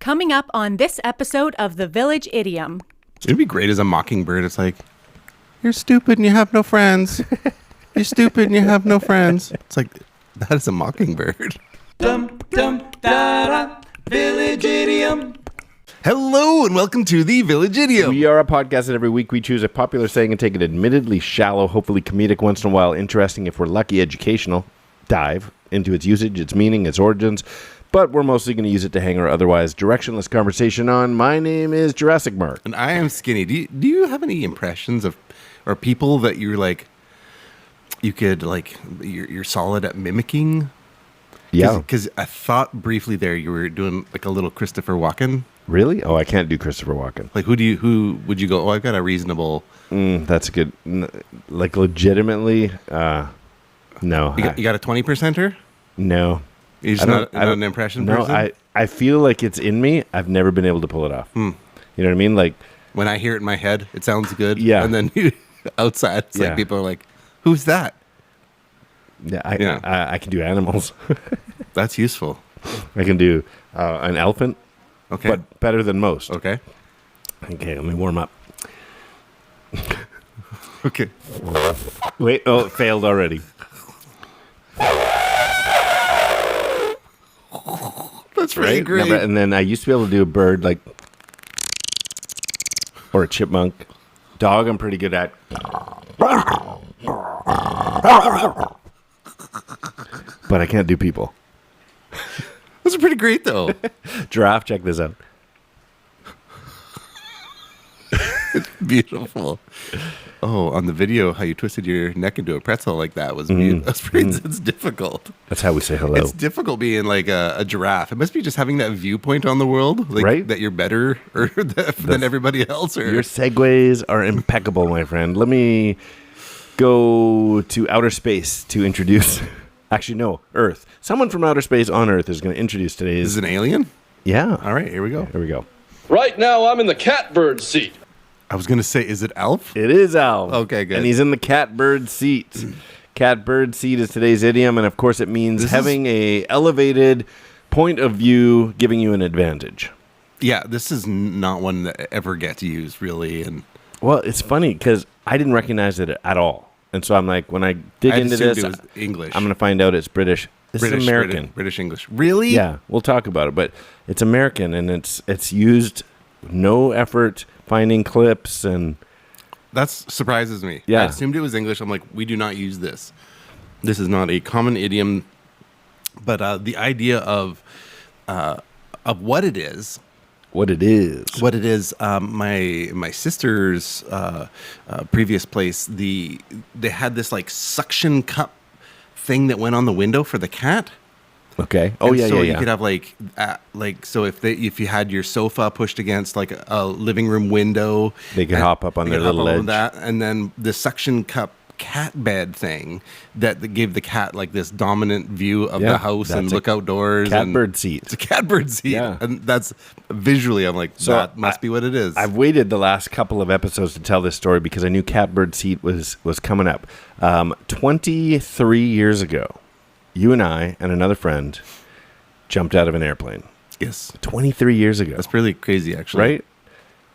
Coming up on this episode of The Village Idiom. It'd be great as a mockingbird. It's like, you're stupid and you have no friends. You're stupid and you have no friends. It's like, that is a mockingbird. Dum dum da da, Village Idiom. Hello and welcome to the Village Idiom. We are a podcast that every week we choose a popular saying and take an admittedly shallow, hopefully comedic, once in a while interesting, if we're lucky, educational dive into its usage, its meaning, its origins. But we're mostly going to use it to hang our otherwise directionless conversation on. My name is Jurassic Mark. And I am Skinny. Do you have any impressions of, or people that you're like, you could like, you're solid at mimicking? Yeah. Because I thought briefly there you were doing like a little Christopher Walken. Really? Oh, I can't do Christopher Walken. Like who would you go, oh, I've got a reasonable. That's a good, like legitimately, no. You got a 20%er? No. You're just not an impression person? No, I feel like it's in me. I've never been able to pull it off. You know what I mean? Like when I hear it in my head, it sounds good. Yeah. And then outside, it's like people are like, who's that? Yeah, I can do animals. That's useful. I can do an elephant. Okay. But better than most. Okay. Okay, let me warm up. Okay. Wait, it failed already. That's really Right? great. And then I used to be able to do a bird like, or a chipmunk. Dog, I'm pretty good at. But I can't do people. Those are pretty great, though. Giraffe, check this out. Beautiful. Oh, on the video, how you twisted your neck into a pretzel like that was beautiful. That's pretty, it's difficult. That's how we say hello. It's difficult being like a giraffe. It must be just having that viewpoint on the world, like right? That you're better than everybody else. Or your segues are impeccable, my friend. Let me go to outer space to introduce. Actually, no, Earth. Someone from outer space on Earth is going to introduce today's. This is an alien? Yeah. All right, here we go. Here we go. Right now, I'm in the Catbird Seat. I was going to say, is it Alf? It is Alf. Okay, good. And he's in the Catbird Seat. Catbird Seat is today's idiom, and of course it means having a elevated point of view, giving you an advantage. Yeah, this is not one that ever gets used, really. And well, it's funny because I didn't recognize it at all. And so I'm like, when I dig into this, it was English. I'm going to find out it's British. This is American. British English. Really? Yeah, we'll talk about it. But it's American, and it's used no effort finding clips. And that surprises me. Yeah. I assumed it was English. I'm like, we do not use this. This is not a common idiom. But the idea of what it is. What it is. My sister's previous place, they had this like suction cup thing that went on the window for the cat. Okay. Oh, and yeah. So you could have like so if you had your sofa pushed against like a living room window, they could hop up on their little ledge. That, and then the suction cup cat bed thing that gave the cat like this dominant view of the house and look outdoors. Catbird seat. It's a catbird seat. Yeah. And that's visually, I'm like, so that must be what it is. I've waited the last couple of episodes to tell this story because I knew Catbird Seat was coming up. 23 years ago, you and I and another friend jumped out of an airplane. Yes. 23 years ago. That's really crazy, actually. Right?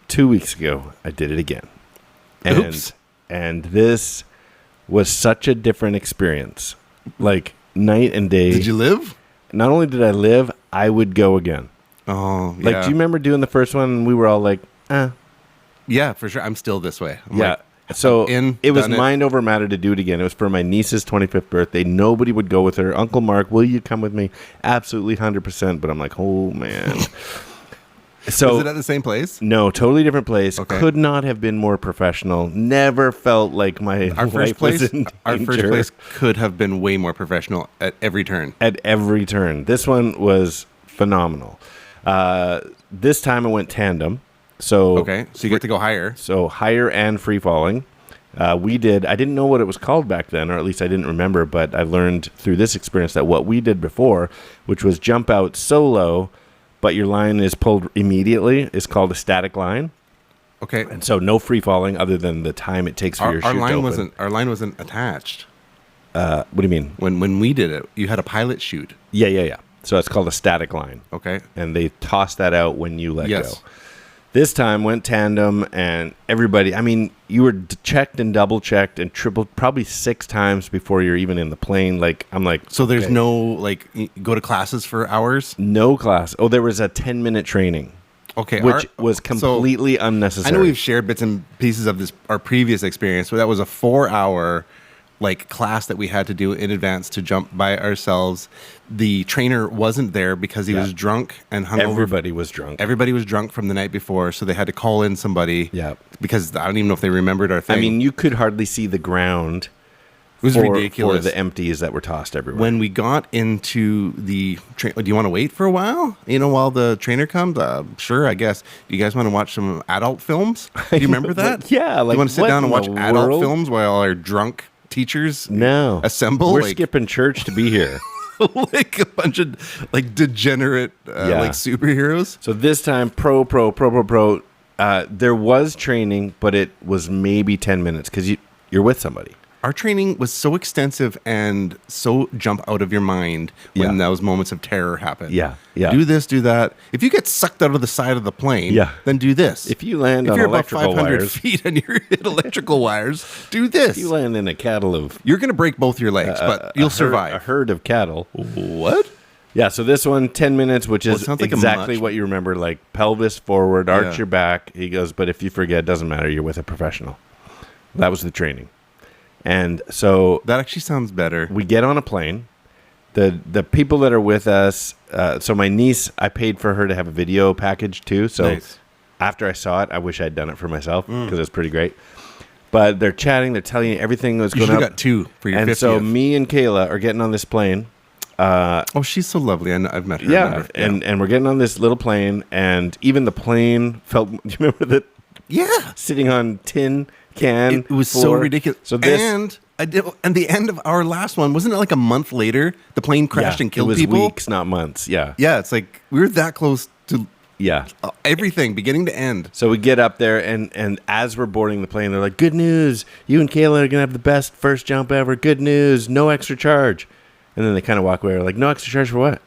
2 weeks ago, I did it again. Oops. And this was such a different experience. Like night and day. Did you live? Not only did I live, I would go again. Oh, yeah. Like, do you remember doing the first one and we were all like, Yeah, for sure. I'm still this way. So it was mind over matter to do it again. It was for my niece's 25th birthday. Nobody would go with her. Uncle Mark, will you come with me? Absolutely 100%. But I'm like, oh, man. So was it at the same place? No, totally different place. Okay. Could not have been more professional. Never felt like my life was in danger. Our first place could have been way more professional at every turn. At every turn. This one was phenomenal. This time I went tandem. So you get to go higher. So higher and free falling. I didn't know what it was called back then, or at least I didn't remember, but I learned through this experience that what we did before, which was jump out solo, but your line is pulled immediately, is called a static line. Okay. And so no free falling other than the time it takes for your chute to open. Our line wasn't attached. What do you mean? When we did it, you had a pilot chute. Yeah. So it's called a static line. Okay. And they toss that out when you let Yes. go. This time went tandem, and everybody, I mean, you were checked and double checked and tripled probably 6 times before you're even in the plane. Like, I'm like, So there's okay. no, like, go to classes for hours? No class. Oh, there was a 10-minute training, Okay. which was completely I unnecessary. know we've shared bits and pieces of this, our previous experience, but that was a 4-hour like class that we had to do in advance to jump by ourselves. The trainer wasn't there because he was drunk and hungover. Everybody was drunk. Everybody was drunk from the night before, so they had to call in somebody. Yeah. Because I don't even know if they remembered our thing. I mean, you could hardly see the ground. it was for ridiculous. the empties that were tossed everywhere. When we got into the do you want to wait for a while? While the trainer comes? Sure, I guess. Do you guys want to watch some adult films? Do you remember that? Yeah, like, you want to sit what down and in watch the adult world? films while our drunk teachers No. assemble? We're like, skipping church to be here. like a bunch of like degenerate like superheroes. So this time, pro. There was training, but it was maybe 10 minutes because you're with somebody. Our training was so extensive and so jump out of your mind when Yeah. those moments of terror happen. Yeah, yeah. Do this, do that. If you get sucked out of the side of the plane, then do this. If you land if on you're about electrical 500 wires, feet and you're hit electrical wires, do this. if you land in a cattle of You're going to break both your legs, but you'll survive. a herd of cattle. What? Yeah, so this one, 10 minutes, which Well, is it sounds like a exactly much- what you remember, like pelvis forward, arch Yeah. your back. He goes, but if you forget, it doesn't matter. You're with a professional. That was the training. And so That actually sounds better. we get on a plane. The people that are with us, so my niece, I paid for her to have a video package too. So Nice. after I saw it, I wish I'd done it for myself because it was pretty great. But they're chatting, they're telling you everything that's You going should up. have got 2 for your And 50th. so me and Kayla are getting on this plane. Oh, she's so lovely. I've met her. Yeah, and we're getting on this little plane, and even the plane felt. Do you remember that? Yeah. Sitting on tin can. It was so floor. ridiculous. So this, and the end of our last one, wasn't it like a month later? The plane crashed and killed it was people. weeks, not months. Yeah, Yeah, it's like we were that close to yeah. everything, beginning to end. So we get up there, and as we're boarding the plane, they're like, "Good news! You and Kayla are gonna have the best first jump ever. Good news! No extra charge." And then they kind of walk away. We're like, "No extra charge for what?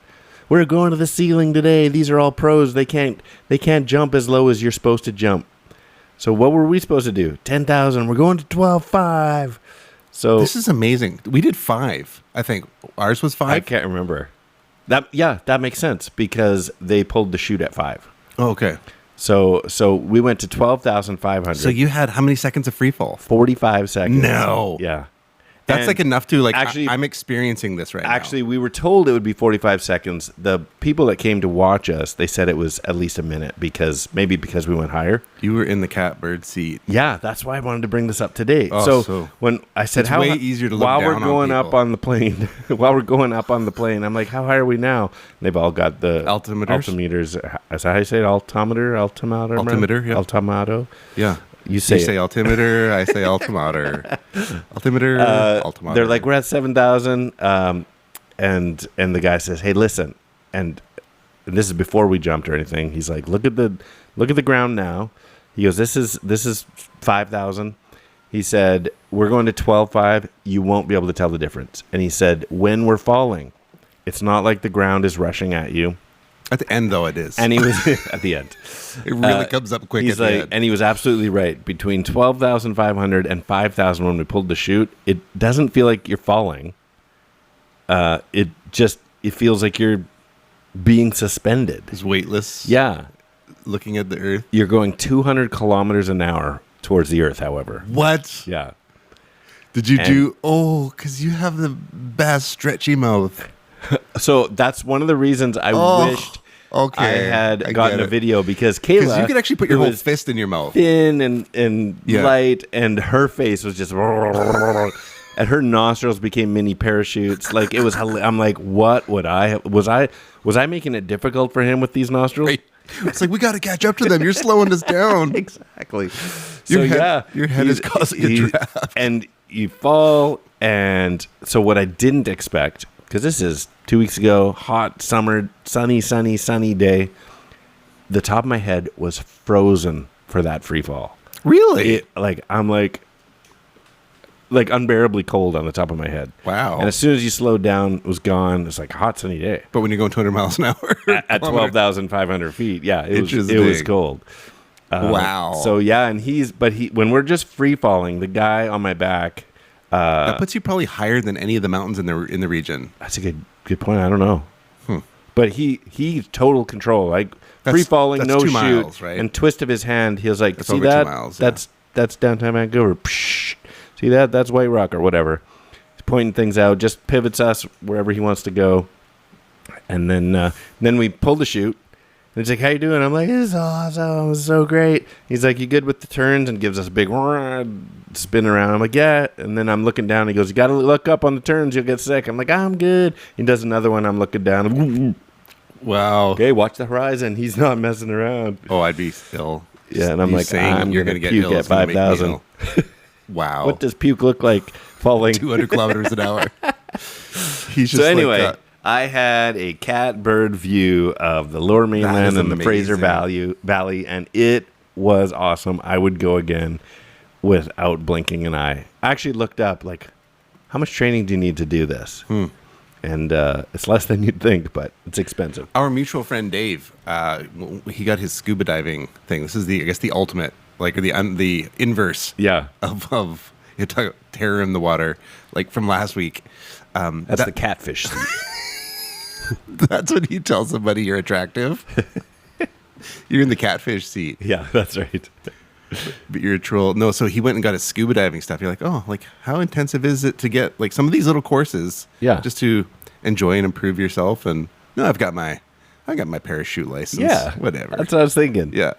We're going to the ceiling today. These are all pros. They can't jump as low as you're supposed to jump." So what were we supposed to do? 10,000. We're going to 12.5. So This is amazing. We did 5. I think ours was 5. I can't remember. That makes sense because they pulled the chute at 5. Oh, okay. So we went to 12,500. So you had how many seconds of free fall? 45 seconds. No. Yeah. That's And like enough to like. actually- I'm experiencing this right now. Actually, we were told it would be 45 seconds. The people that came to watch us, they said it was at least a minute because we went higher. You were in the catbird seat. Yeah, that's why I wanted to bring this up today. Oh, so when I said it's how way easier to look while we're down on going up people. on the plane, I'm like, how high are we now? And they've all got the altimeters. Is that how you say it? Altimeter. Yeah. Altimeter. Yeah. You say altimeter. I say altimeter. Altimeter. Altimeter. They're like, we're at 7,000. And the guy says, hey, listen. And this is before we jumped or anything. He's like, look at the ground now. He goes, this is 5,000. He said, we're going to 12.5. You won't be able to tell the difference. And he said, when we're falling, it's not like the ground is rushing at you. At the end, though, it is. And he was at the end. It really comes up quick. He's at the like, end. and he was absolutely right. Between 12,500 and 5,000 when we pulled the chute, it doesn't feel like you're falling. It feels like you're being suspended. It's weightless. Yeah. Looking at the earth. You're going 200 kilometers an hour towards the earth, however. What? Yeah. Did you do? Oh, because you have the best stretchy mouth. So that's one of the reasons I wished Okay. I had I gotten get a it. video because Kayla, Because you could actually put your who whole was fist in your mouth. thin and Yeah. light, and her face was just, and her nostrils became mini parachutes. Like it was. I'm like, what would I? Was I making it difficult for him with these nostrils? Right. It's like we got to catch up to them. You're slowing us down. Exactly. Your So head- your head is causing a draft. and you fall. And so what I didn't expect, because this is 2 weeks ago, hot summer, sunny day. The top of my head was frozen for that free fall. Really? I'm like, like unbearably cold on the top of my head. Wow. And as soon as you slowed down, it was gone. It's like a hot sunny day. But when you're going 200 miles an hour At 12,500 feet, yeah, it was Interesting. cold. Wow. So yeah, and when we're just free falling, the guy on my back. That puts you probably higher than any of the mountains in the region. That's a good point. I don't know. But he's total control. Like free falling, that's no 2 shoot, miles, right? and twist of his hand. He was like, That's "See over 2 that? miles, yeah. That's downtown Vancouver. Psh, see that? That's White Rock or whatever." He's pointing things out, just pivots us wherever he wants to go, and then we pull the chute. And he's like, "How you doing?" I'm like, "It's awesome. It's so great." He's like, "You good with the turns?" And gives us a big spin around. I'm like, "Yeah." And then I'm looking down. He goes, "You got to look up on the turns. You'll get sick." I'm like, "I'm good." He does another one. I'm looking down. Wow. Okay, watch the horizon. He's not messing around. Oh, I'd be ill. Yeah, and I'm You like, saying I'm you're going gonna to get puke ill at is gonna make me 5,000. ill. Wow. What does puke look like falling? 200 kilometers an hour. He's just So anyway, like, I had a catbird view of the Lower Mainland and the Fraser Valley, and it was awesome. I would go again without blinking an eye. I actually looked up, like, how much training do you need to do this? And it's less than you'd think, but it's expensive. our mutual friend Dave, he got his scuba diving thing. This is I guess the ultimate, like the inverse Yeah. of you talk terror in the water, like from last week. That's the catfish seat. That's when you tell somebody you're attractive. You're in the catfish seat, Yeah, that's right. but you're a troll. No, so he went and got his scuba diving stuff. You're like, oh, like how intensive is it to get like some of these little courses? Yeah. just to enjoy and improve yourself. And no, I got my parachute license. Yeah. whatever. That's what I was thinking. Yeah,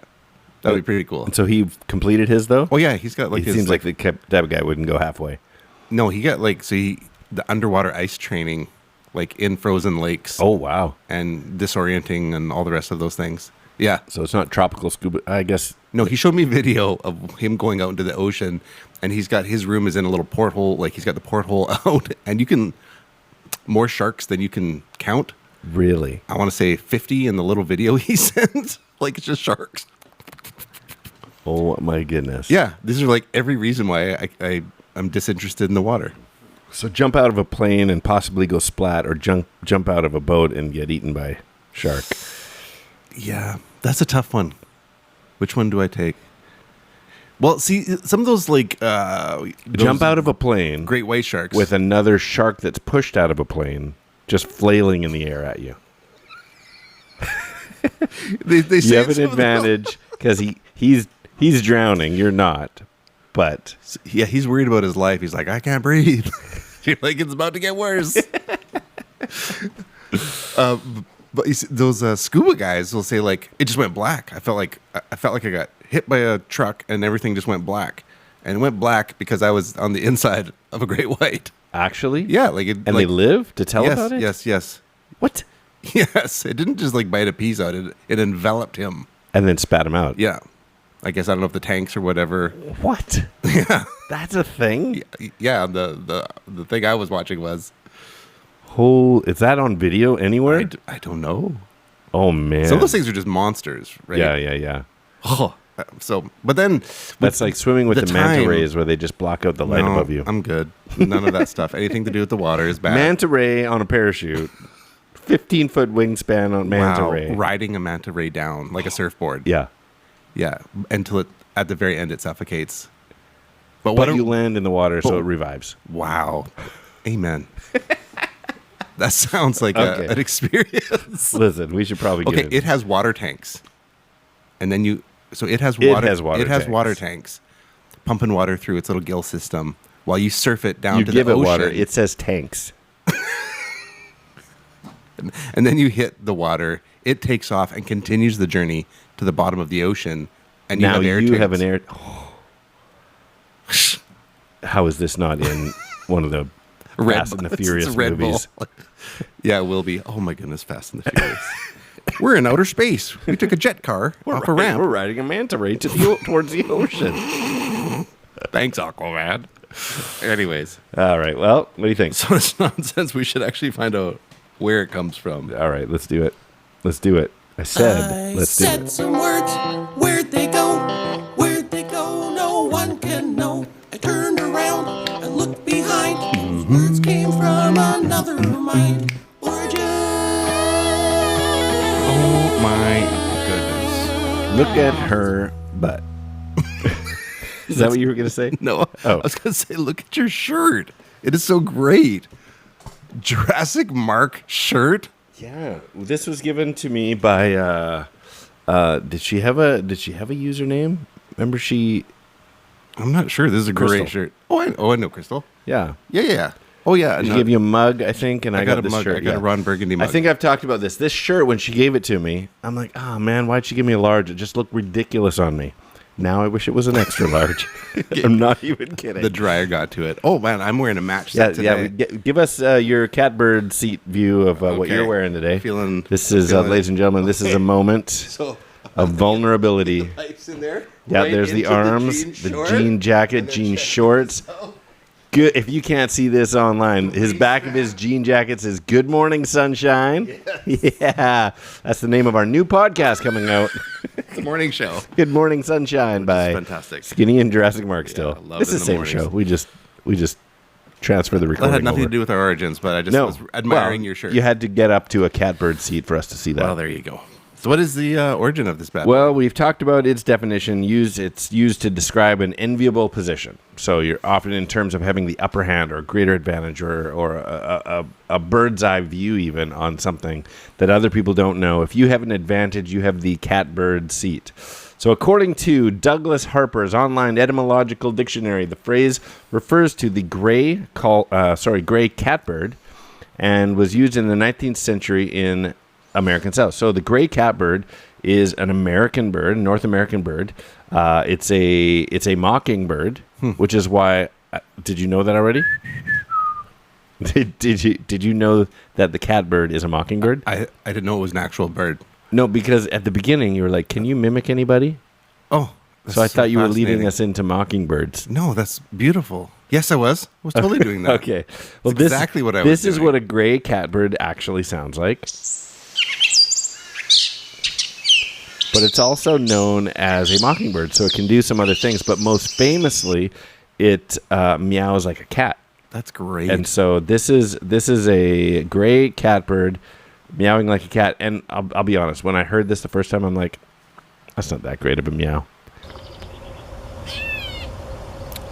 that'd be pretty cool. And so he completed his, though? Oh yeah, he's got like He seems like the type of guy wouldn't go halfway. no, he got like the underwater ice training, like in frozen lakes. Oh, wow. And disorienting and all the rest of those things. Yeah. So it's not tropical scuba, I guess. No, he showed me video of him going out into the ocean, and his room is in a little porthole. Like he's got the porthole out, and you can more sharks than you can count. Really? I want to say 50 in the little video he sent. Like it's just sharks. Oh, my goodness. Yeah, these are like every reason why I'm disinterested in the water. So jump out of a plane and possibly go splat, or jump out of a boat and get eaten by shark. Yeah, that's a tough one. Which one do I take? Well, see, some of those like Jump out of a plane great white sharks with another shark that's pushed out of a plane, just flailing in the air at you. they You say have an some of them- advantage because he's drowning. You're not. But Yeah, he's worried about his life. He's like, I can't breathe. You're like, it's about to get worse. But you see, those scuba guys will say like, it just went black. I felt like I got hit by a truck and everything just went black. And it went black because I was on the inside of a great white. actually, Yeah, like it. and like, they live to tell yes, about it. yes. What? Yes, it didn't just like bite a piece out. It enveloped him. And then spat him out. Yeah, I guess I don't know if the tanks or whatever. What? Yeah, That's a thing. yeah. The thing I was watching was Is that on video anywhere? I don't know. Oh man. Some of those things are just monsters, right? Yeah. Oh, so but then That's like swimming with the manta time- rays where they just block out the light No, above you. I'm good. None of that stuff. Anything to do with the water is bad. Manta ray on a parachute. 15-foot wingspan on manta wow, ray. riding a manta ray down like a surfboard. Yeah. Yeah, until at the very end it suffocates. But what you land in the water so but- it revives. Wow. Amen. That sounds like Okay. an experience. Listen, we should probably get Okay, it has water tanks. And then it has water tanks pumping water through its little gill system while you surf it down you to give the it ocean. water. It says tanks. And then you hit the water. It takes off and continues the journey to the bottom of the ocean. And you Now have air you tanks. have an air. How is this not in one of the Fast and the It's Furious Red Bull. movies? Yeah, it will be. Oh my goodness, Fast and the Furious. We're in outer space. We took a jet car off a ramp. We're riding a manta ray towards the ocean. Thanks, Aquaman. Anyways, All right. Well, what do you think? so it's nonsense. We should actually find out where it comes from. All right. Let's do it. Let's do it. I said, let's do said it. some words. Where'd they go? Where'd they go? No one can know. I turned around and looked Look at her butt. Is that what you were going to say? No. Oh. I was going to say, look at your shirt. It is so great. Jurassic Mark shirt. Yeah. This was given to me by did she have a username? Remember I'm not sure. This is a Crystal. great shirt. I know Crystal. Yeah. Yeah. Oh yeah. She gave you a mug, I think, and I got a this mug. shirt. I got a Ron Burgundy mug. I think I've talked about this. This shirt, when she gave it to me, I'm like, oh man, why'd she give me a large? It just looked ridiculous on me. Now I wish it was an extra large. I'm not even kidding. the dryer got to it. Oh man, I'm wearing a match set today. Give us your Catbird Seat view of what Okay. you're wearing today. Ladies And gentlemen, this is a moment of vulnerability. Pipes in there. Yeah, right there's the into arms, the jean jacket, jean shorts. Good. If you can't see this online, his back of his jean jacket says "Good Morning Sunshine." Yes. Yeah, that's the name of our new podcast coming out. The morning show. Good Morning Sunshine by Fantastic. Skinny and Jurassic Mark. Still, I love this it is in the the same mornings. show. We just transfer the recording. That had nothing over. to do with our origins, but I just was admiring your shirt. You had to get up to a Catbird Seat for us to see that. Well, there you go. So what is the origin of this bad boy? Well, we've talked about its definition. It's used to describe an enviable position. So you're often in terms of having the upper hand or greater advantage or a bird's eye view even on something that other people don't know. If you have an advantage, you have the catbird seat. So according to Douglas Harper's online etymological dictionary, the phrase refers to the gray catbird and was used in the 19th century in American South. So the gray catbird is an American bird, North American bird. It's a mockingbird, which is why. Did you know that already? Did you know that the catbird is a mockingbird? I didn't know it was an actual bird. No, because at the beginning you were like, "Can you mimic anybody?" Oh, So I thought you were leading fascinating. us into mockingbirds. No, that's beautiful. Yes, I was. I was totally doing that. Okay, well, That's exactly what I was This is doing. what a gray catbird actually sounds like. But it's also known as a mockingbird, so it can do some other things. But most famously, it meows like a cat. That's great. And so this is a gray catbird meowing like a cat. And I'll be honest, when I heard this the first time, I'm like, that's not that great of a meow.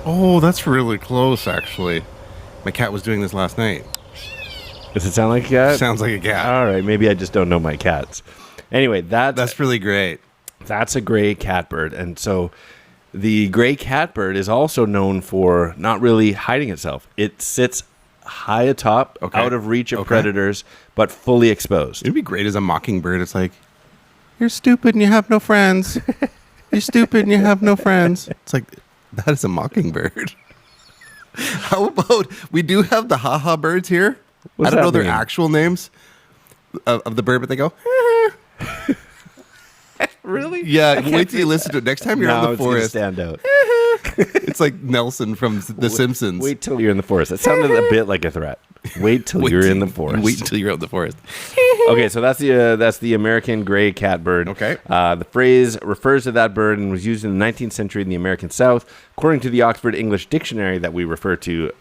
Oh, that's really close, actually. My cat was doing this last night. Does it sound like a cat? Sounds like a cat. All right, maybe I just don't know my cats. Anyway, That's really great. that's a gray catbird. And so the gray catbird is also known for not really hiding itself. It sits high atop, Okay. out of reach of Okay. predators, but fully exposed. It'd be great as a mockingbird. It's like, you're stupid and you have no friends. You're stupid and you have no friends. It's like, that is a mockingbird. How about, we do have the haha birds here. What's I don't know that their mean? actual names of the bird, but they go, Really? yeah, wait till you listen to it. Next time you're Now on the it's gonna forest, stand out. it's like Nelson from The Simpsons. Wait till you're in the forest. That sounded a bit like a threat. Wait till you're in the forest. Wait until you're in the forest. Okay, so that's the American gray catbird. Okay. The phrase refers to that bird and was used in the 19th century in the American South. According to the Oxford English Dictionary that we refer to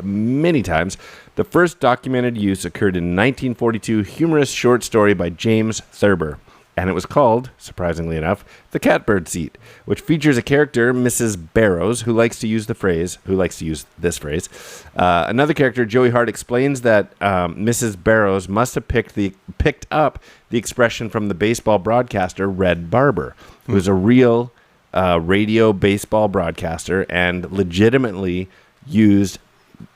many times, the first documented use occurred in 1942 humorous short story by James Thurber. And it was called, surprisingly enough, The Catbird Seat, which features a character, Mrs. Barrows, who likes to use this phrase. Another character, Joey Hart, explains that Mrs. Barrows must have picked up the expression from the baseball broadcaster Red Barber, who was a real radio baseball broadcaster and legitimately used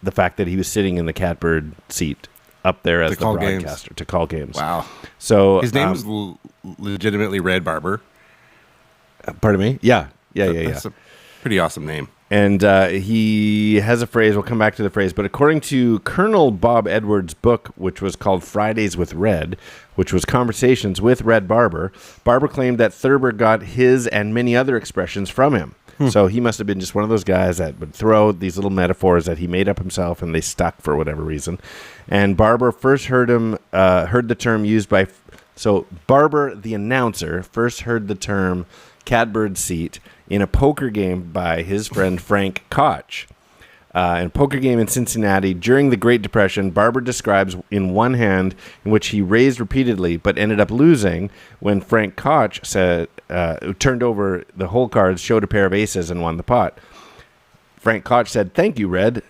the fact that he was sitting in the catbird seat up there as the call games. broadcaster to call games. Wow. So His name is legitimately Red Barber. pardon me? Yeah. That's a pretty awesome name. And he has a phrase. We'll come back to the phrase. But according to Colonel Bob Edwards' book, which was called Fridays with Red, which was conversations with Red Barber, Barber claimed that Thurber got his and many other expressions from him. So he must have been just one of those guys that would throw out these little metaphors that he made up himself, and they stuck for whatever reason. And Barber first heard the term used by... So Barber, the announcer, first heard the term catbird seat in a poker game by his friend Frank Koch. In a poker game in Cincinnati during the Great Depression, Barber describes in one hand in which he raised repeatedly but ended up losing when Frank Koch said, turned over the whole cards, showed a pair of aces, and won the pot. Frank Koch said, "Thank you, Red.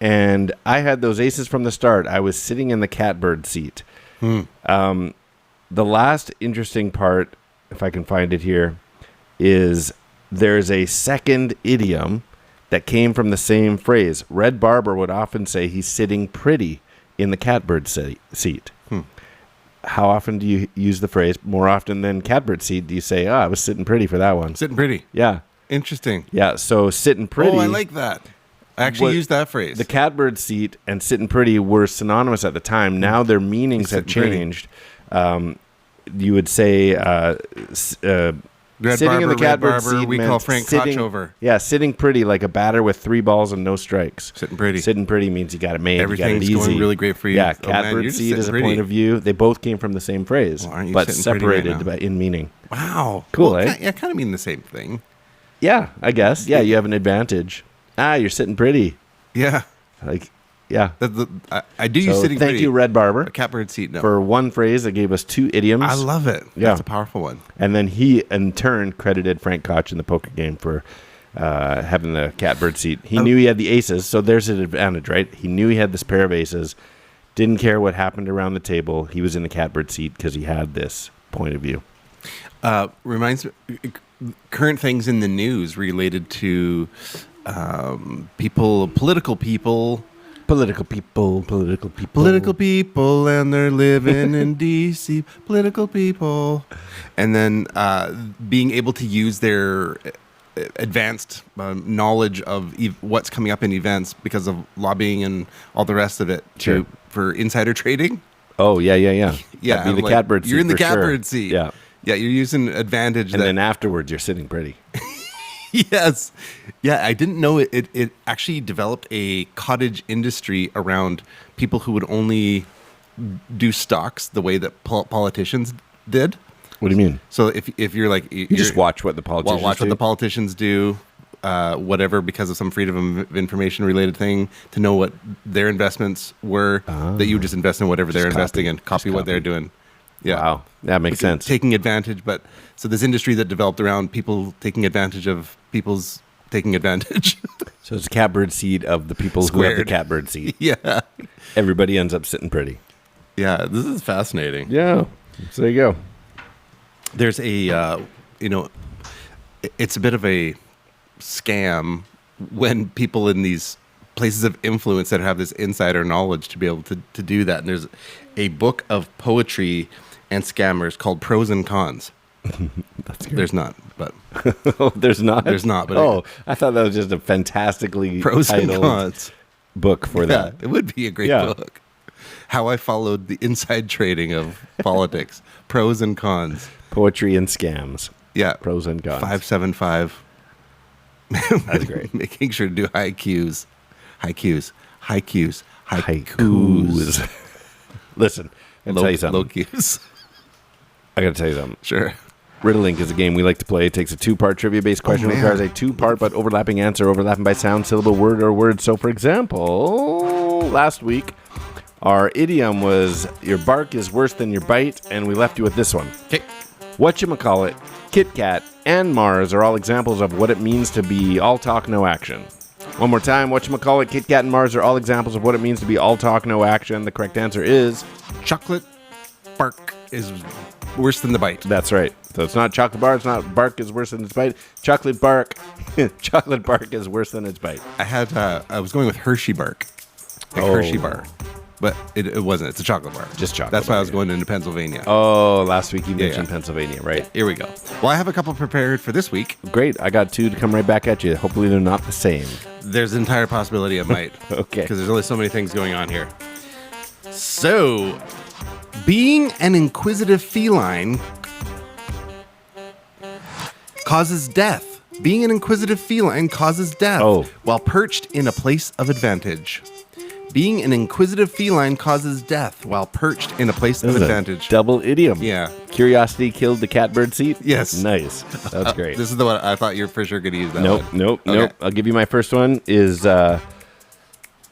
And I had those aces from the start. I was sitting in the catbird seat." The last interesting part, if I can find it here, is there's a second idiom that came from the same phrase. Red Barber would often say he's sitting pretty in the catbird seat. How often do you use the phrase? More often than catbird seat, do you say, I was sitting pretty for that one? Sitting pretty. Yeah. Interesting. Yeah, so sitting pretty. Oh, I like that. I actually used that phrase. The catbird seat and sitting pretty were synonymous at the time. Now their meanings have changed. You would say Red sitting Barber, in the catbird Red Barber, seat we meant call Frank Koch over. Yeah, sitting pretty like a batter with 3 balls and no strikes. Sitting pretty. Sitting pretty means you got it made. Everything's you got it easy. going really great for you. Yeah, Oh, man, catbird you're just seat is a sitting point of view. They both came from the same phrase, Well, aren't you but sitting pretty right separated now? in meaning. Wow. Cool, well, eh? Yeah, kind of mean the same thing. Yeah, I guess. Yeah, you have an advantage. You're sitting pretty. Yeah. Like, yeah. I do use So sitting thank pretty. you, Red Barber. A catbird seat, no. For one phrase that gave us 2 idioms. I love it. Yeah. That's a powerful one. And then he, in turn, credited Frank Koch in the poker game for having the catbird seat. He knew he had the aces, so there's an advantage, right? He knew he had this pair of aces, didn't care what happened around the table. He was in the catbird seat because he had this point of view. Reminds me, current things in the news related to political people, and they're living in D.C. Political people, and then being able to use their advanced knowledge of what's coming up in events because of lobbying and all the rest of it for insider trading. Oh, yeah. Yeah, That'd be the like, catbird seat. You're in the for sure. catbird seat. Yeah. Yeah, you're using advantage. And then afterwards, you're sitting pretty. Yes. Yeah, I didn't know it actually developed a cottage industry around people who would only do stocks the way that politicians did. What do you mean? So if you're like... You just watch what the politicians do? Watch what the politicians do, whatever, because of some freedom of information related thing, to know what their investments were, that you just invest in whatever they're investing in, copy what they're doing. Yeah. Wow, that makes sense. Taking advantage, but so this industry that developed around people taking advantage of people's taking advantage. So it's catbird seat of the people who have the Squared. catbird seat. Yeah. Everybody ends up sitting pretty. Yeah, this is fascinating. Yeah. So there you go. There's a, it's a bit of a scam when people in these places of influence that have this insider knowledge to be able to do that. And there's a book of poetry and scammers called Pros and Cons. That's good. There's not, but Oh, there's not? There's not, but I thought that was just a fantastically Pros and titled Cons book for Yeah, that. it would be a great Yeah. book. How I followed the inside trading of politics. Pros and Cons. Poetry and scams. Yeah. Pros and cons. 575. That's great. Making sure to do high Qs. Haikus. Listen, I gotta tell you something. Low Qs. I gotta tell you something. Sure. Riddlink is a game we like to play. It takes a 2-part trivia-based question, man. requires a 2-part but overlapping answer, overlapping by sound, syllable, word, or word. So, for example, last week, our idiom was, your bark is worse than your bite, and we left you with this one. Okay. Whatchamacallit, Kit Kat, and Mars are all examples of what it means to be all talk, no action. One more time, whatchamacallit, Kit Kat, and Mars are all examples of what it means to be all talk, no action. The correct answer is... Chocolate bark is worse than the bite. That's right. So it's not chocolate bar, it's not bark is worse than its bite. Chocolate bark is worse than its bite. I was going with Hershey bark. Like Hershey bar. But it wasn't. It's a chocolate bar. Just chocolate That's why bar, I was going into Pennsylvania. Oh, last week you mentioned yeah. Pennsylvania, right? Here we go. Well, I have a couple prepared for this week. Great. I got 2 to come right back at you. Hopefully they're not the same. There's an entire possibility I might. Okay. Because there's only so many things going on here. So, being an inquisitive feline causes death. Being an inquisitive feline causes death while perched in a place of advantage. Being an inquisitive feline causes death while perched in a place of advantage. Double idiom. Yeah. Curiosity killed the catbird seat? Yes. Nice. That's great. This is the one I thought you're for sure going to use that Nope. one. Okay. I'll give you my first one is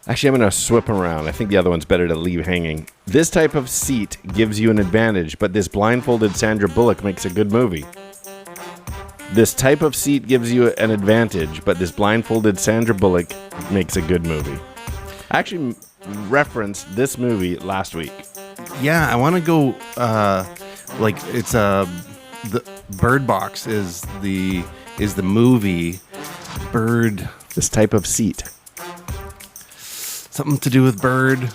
Actually, I'm going to swip them around. I think the other one's better to leave hanging. This type of seat gives you an advantage, but this blindfolded Sandra Bullock makes a good movie. This type of seat gives you an advantage, but this blindfolded Sandra Bullock makes a good movie. I actually referenced this movie last week. Yeah, I want to go. It's the Bird Box is the movie. Bird. This type of seat. Something to do with Bird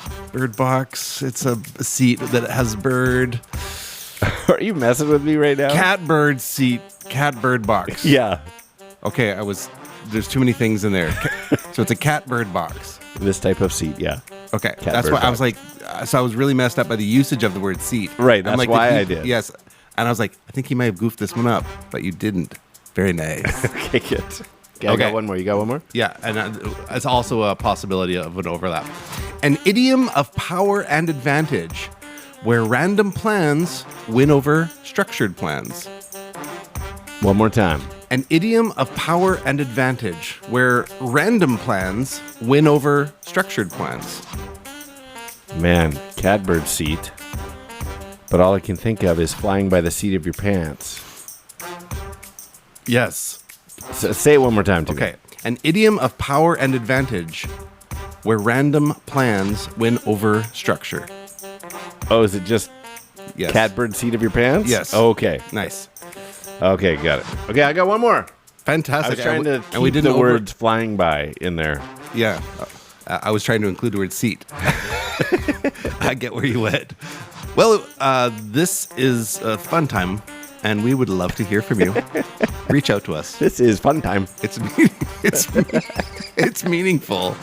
Box. It's a seat that has bird. Are you messing with me right now? Catbird Seat. Catbird Box. Yeah. Okay, there's too many things in there. So it's a Catbird Box. This type of seat, yeah. Okay, Catbird that's why Box. I was like, so I was really messed up by the usage of the word seat. Right, that's I'm like, why I did. Yes, and I was like, I think you might have goofed this one up, but you didn't. Very nice. Okay, good. Okay, I got one more. You got one more? Yeah, and it's also a possibility of an overlap. An idiom of power and advantage, where random plans win over structured plans. One more time. An idiom of power and advantage, where random plans win over structured plans. Man, Catbird Seat. But all I can think of is flying by the seat of your pants. Yes. So say it one more time to me. Okay. An idiom of power and advantage, where random plans win over structure. Oh, is it just Yes. Catbird Seat of your pants? Yes. Okay. Nice. Okay, got it. Okay, I got one more. Fantastic. I was trying to and we keep didn't the words flying by in there. Yeah. I was trying to include the word seat. I get where you went. Well, this is a fun time, and we would love to hear from you. Reach out to us. This is fun time. It's meaningful.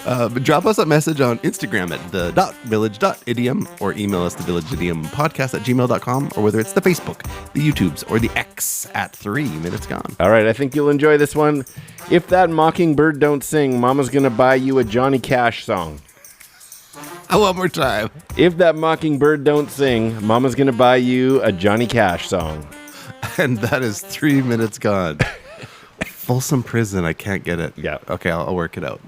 But drop us a message on Instagram at the.village.idiom or email us thevillageidiompodcast@gmail.com, or whether it's the Facebook, the YouTubes, or the X at 3 Minutes Gone. All right, I think you'll enjoy this one. If that mockingbird don't sing, Mama's gonna buy you a Johnny Cash song. One more time. If that mockingbird don't sing, Mama's gonna buy you a Johnny Cash song. And that is 3 Minutes Gone. Folsom Prison. I can't get it. Yeah. Okay, I'll work it out.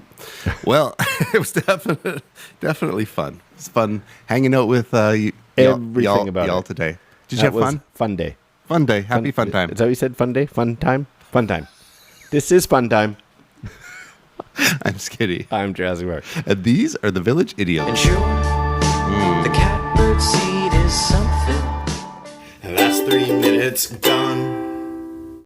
Well, it was definitely fun. It's fun hanging out with Everything about y'all it. today. Did That you have was fun? Fun day. Fun day. Happy fun time. Is that what you said? Fun day? Fun time? Fun time. This is fun time. I'm Skitty. I'm Jurassic Park. And these are the Village Idioms. And sure, the catbird seat is something. And that's 3 minutes gone.